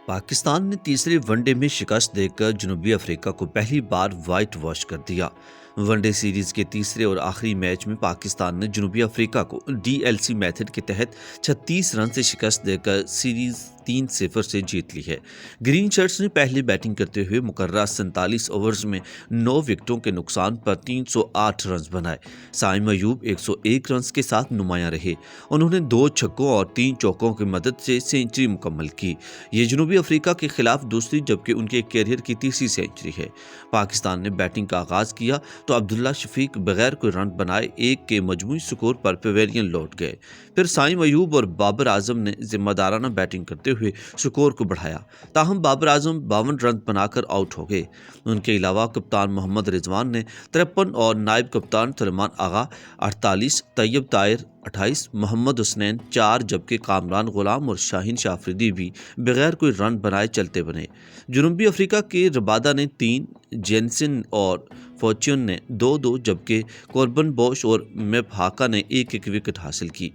पाकिस्तान ने तीसरे वनडे में शिकस्त देकर जनूबी अफ्रीका को पहली बार व्हाइट वॉश कर दिया। वनडे सीरीज के तीसरे और आखिरी मैच में पाकिस्तान ने जनूबी अफ्रीका को डीएलसी मेथड के तहत 36 रन से शिकस्त देकर सीरीज 3-0 से जीत ली है। ग्रीन शर्ट्स ने पहले बैटिंग करते हुए मुकर्रर 47 ओवर्स में 9 विकेटों के नुकसान पर 308 रन बनाए। साइम अयूब 101 रन के साथ नुमायां रहे। उन्होंने 2 छक्कों और 3 चौकों की मदद से सेंचुरी मुकम्मल की। ये जनूबी अफ्रीका के खिलाफ दूसरी जबकि उनके कैरियर की तीसरी सेंचुरी है। पाकिस्तान ने बैटिंग का आगाज किया तो अब्दुल्ला शफीक बगैर कोई रन बनाए 1 के मजमूई स्कोर पर पवेलियन लौट गए। फिर साइम अयूब और बाबर आजम ने जिम्मेदाराना बैटिंग करते हुए स्कोर को बढ़ाया। ताहम बाबर आजम 52 रन बनाकर आउट हो गए। उनके अलावा कप्तान मोहम्मद रिजवान ने 53 और नायब कप्तान सलमान आगा 48, तैयब ताहिर 28, मोहम्मद हुसनैन 4 जबकि कामरान गुलाम और शाहीन शाफरीदी भी बगैर कोई रन बनाए चलते बने। जनूबी अफ्रीका के रबादा ने 3, जेनसन और फॉर्च्यून ने 2-2 जबकि कॉर्बन बोश और मेप हाका ने 1-1 विकेट हासिल की।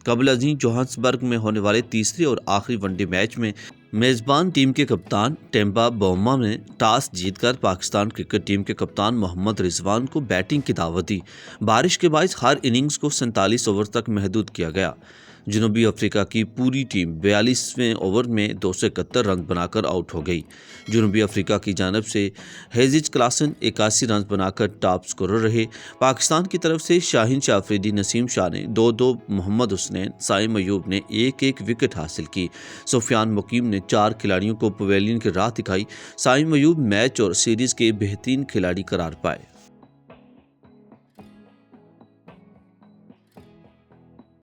कबल अजीम जोहान्सबर्ग में होने वाले तीसरे और आखिरी वनडे मैच में मेज़बान टीम के कप्तान टेम्बा बाउमा ने टॉस जीतकर पाकिस्तान क्रिकेट टीम के कप्तान मोहम्मद रिजवान को बैटिंग की दावत दी। बारिश के बायस हर इनिंग्स को 47 ओवर तक महदूद किया गया। जनूबी अफ्रीका की पूरी टीम 42वें ओवर में 271 रन बनाकर आउट हो गई। जनूबी अफ्रीका की जानब से हेजिज क्लासन 81 रन बनाकर टॉप स्कोरर रहे। पाकिस्तान की तरफ से शाहीन शाफरीदी, नसीम शाह ने 2-2, मोहम्मद हुसनैन, साइम अयूब ने 1-1 विकेट हासिल की। सुफियान मुकीम ने 4 खिलाड़ियों को पवेलियन की राह दिखाई। साइम अयूब मैच और सीरीज के बेहतरीन खिलाड़ी करार पाए।